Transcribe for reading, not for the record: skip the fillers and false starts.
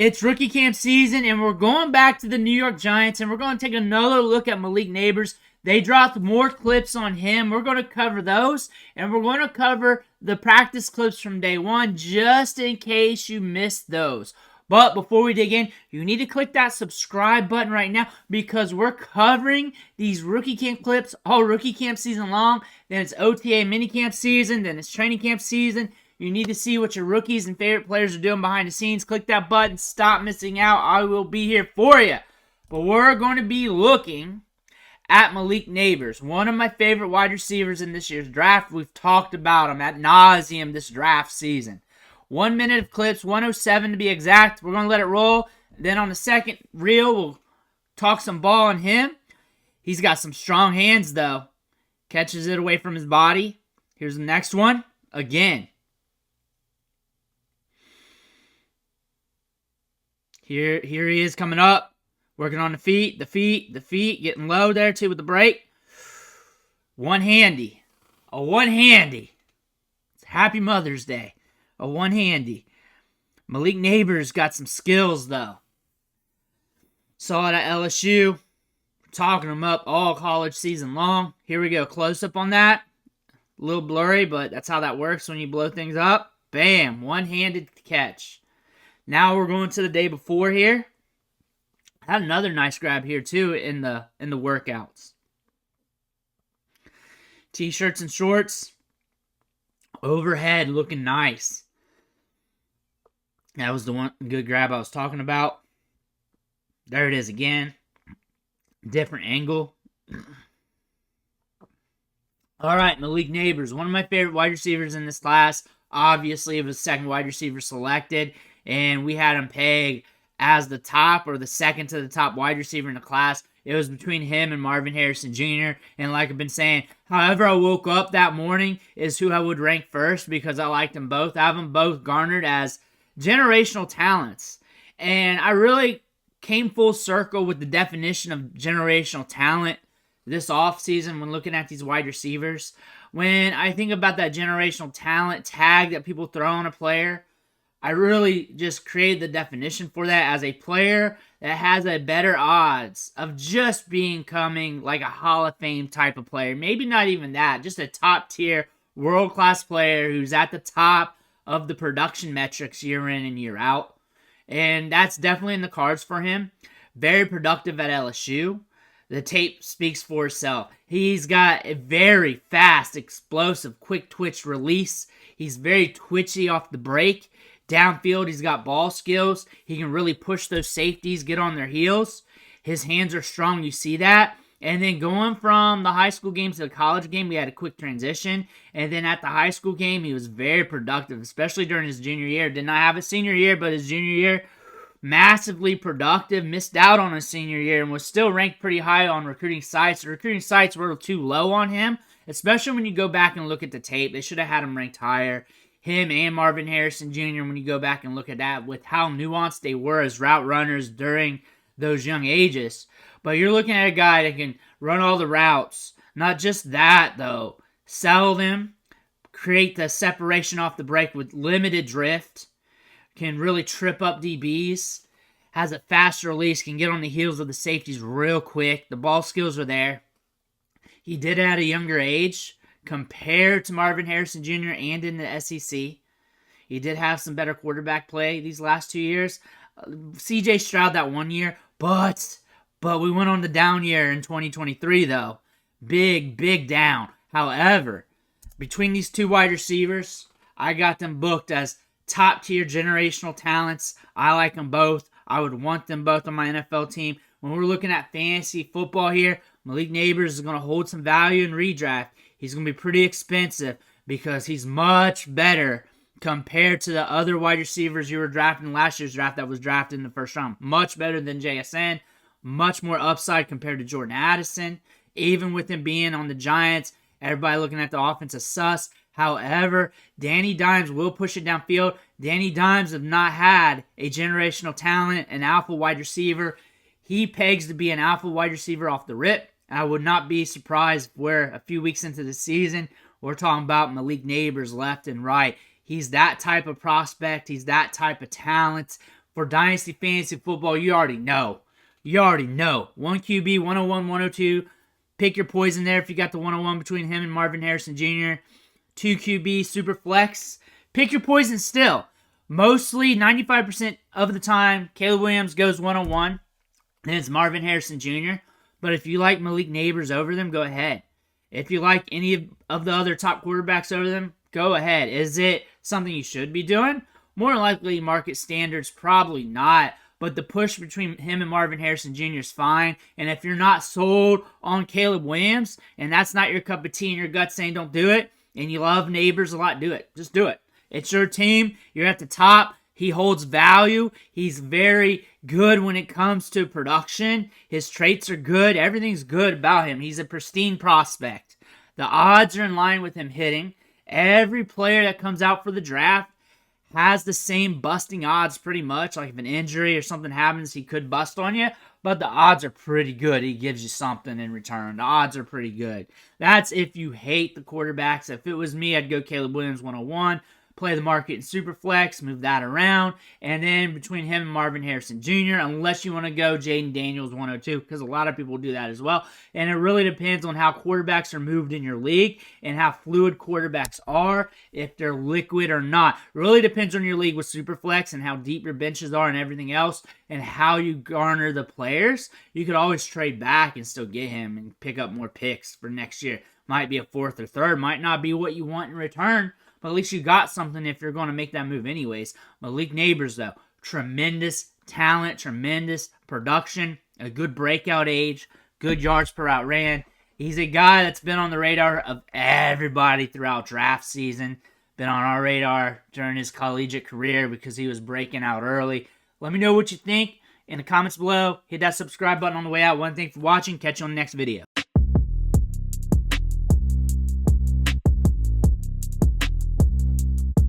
It's rookie camp season, and we're going back to the New York Giants, and we're going to take another look at Malik Nabers. They dropped more clips on him. We're going to cover those, and we're going to cover the practice clips from day one, just in case you missed those. But before we dig in, you need to click that subscribe button right now because we're covering these rookie camp clips all rookie camp season long. Then it's OTA minicamp season. Then it's training camp season. You need to see what your rookies and favorite players are doing behind the scenes. Click that button. Stop missing out. I will be here for you. But we're going to be looking at Malik Nabers, one of my favorite wide receivers in this year's draft. We've talked about him ad nauseum this draft season. 1 minute of clips, 107 to be exact. We're going to let it roll. Then on the second reel, we'll talk some ball on him. He's got some strong hands, though. Catches it away from his body. Here's the next one. Again. Here he is coming up. Working on the feet, getting low there too with the break. One-handy. A one-handy. It's Happy Mother's Day. A one-handy. Malik Nabers got some skills, though. Saw it at LSU. We're talking him up all college season long. Here we go. Close-up on that. A little blurry, but that's how that works when you blow things up. Bam. One-handed catch. Now we're going to the day before here. Had another nice grab here, too, in the workouts. T-shirts and shorts. Overhead looking nice. That was the one good grab I was talking about. There it is again. Different angle. All right, Malik Nabers, one of my favorite wide receivers in this class. Obviously, it was the second wide receiver selected, and we had him pegged as the top or the second to the top wide receiver in the class. It was between him and Marvin Harrison Jr. And like I've been saying, however I woke up that morning is who I would rank first because I liked them both. I have them both garnered as generational talents. And I really came full circle with the definition of generational talent this offseason when looking at these wide receivers. When I think about that generational talent tag that people throw on a player, I really just created the definition for that as a player that has a better odds of just becoming like a Hall of Fame type of player. Maybe not even that, just a top tier world-class player who's at the top of the production metrics year in and year out. And that's definitely in the cards for him. Very productive at LSU. The tape speaks for itself. He's got a very fast, explosive, quick twitch release. He's very twitchy off the break. Downfield, he's got ball skills. He can really push those safeties, get on their heels. His hands are strong, you see that. And then going from the high school game to the college game, we had a quick transition. And then at the high school game, he was very productive, especially during his junior year. Did not have a senior year, but his junior year, massively productive. Missed out on his senior year and was still ranked pretty high on recruiting sites. The recruiting sites were too low on him, especially when you go back and look at the tape. They should have had him ranked higher. Him and Marvin Harrison Jr., when you go back and look at that, with how nuanced they were as route runners during those young ages. But you're looking at a guy that can run all the routes. Not just that, though. Settle them, create the separation off the break with limited drift, can really trip up DBs, has a fast release, can get on the heels of the safeties real quick. The ball skills are there. He did it at a younger age compared to Marvin Harrison Jr. and in the SEC. He did have some better quarterback play these last 2 years. C.J. Stroud that 1 year, but we went on the down year in 2023, though. Big down. However, between these two wide receivers, I got them booked as top-tier generational talents. I like them both. I would want them both on my NFL team. When we're looking at fantasy football here, Malik Nabers is going to hold some value in redraft. He's going to be pretty expensive because he's much better compared to the other wide receivers you were drafting in last year's draft that was drafted in the first round. Much better than JSN. Much more upside compared to Jordan Addison. Even with him being on the Giants, everybody looking at the offense as sus. However, Danny Dimes will push it downfield. Danny Dimes have not had a generational talent, an alpha wide receiver. He pegs to be an alpha wide receiver off the rip. I would not be surprised if we're a few weeks into the season, we're talking about Malik Nabers left and right. He's that type of prospect. He's that type of talent. for Dynasty Fantasy Football, you already know. You already know. 1 QB, 101, 102. Pick your poison there if you got the 101 between him and Marvin Harrison Jr. 2 QB, super flex. Pick your poison still. Mostly, 95% of the time, Caleb Williams goes 101. Then it's Marvin Harrison Jr. But if you like Malik Nabers over them, go ahead. If you like any of the other top quarterbacks over them, go ahead. Is it something you should be doing? More likely, market standards, probably not. But the push between him and Marvin Harrison Jr. is fine. And if you're not sold on Caleb Williams, and that's not your cup of tea in your gut saying don't do it, and you love Nabers a lot, do it. Just do it. It's your team. You're at the top. He holds value. He's very good when it comes to production. His traits are good. Everything's good about him. He's a pristine prospect. The odds are in line with him hitting. Every player that comes out for the draft has the same busting odds pretty much. Like if an injury or something happens, he could bust on you. But the odds are pretty good. He gives you something in return. The odds are pretty good. That's if you hate the quarterbacks. If it was me, I'd go Caleb Williams 101. Play the market in Superflex, move that around, and then between him and Marvin Harrison Jr., unless you want to go Jaden Daniels 102, because a lot of people do that as well, and it really depends on how quarterbacks are moved in your league and how fluid quarterbacks are, if they're liquid or not. It really depends on your league with Superflex and how deep your benches are and everything else, and how you garner the players. You could always trade back and still get him and pick up more picks for next year. Might be a fourth or third, might not be what you want in return, but at least you got something if you're going to make that move anyways. Malik Nabers, though, tremendous talent, tremendous production, a good breakout age, good yards per out ran. He's a guy that's been on the radar of everybody throughout draft season, been on our radar during his collegiate career because he was breaking out early. Let me know what you think in the comments below. Hit that subscribe button on the way out. One thing for watching. Catch you on the next video.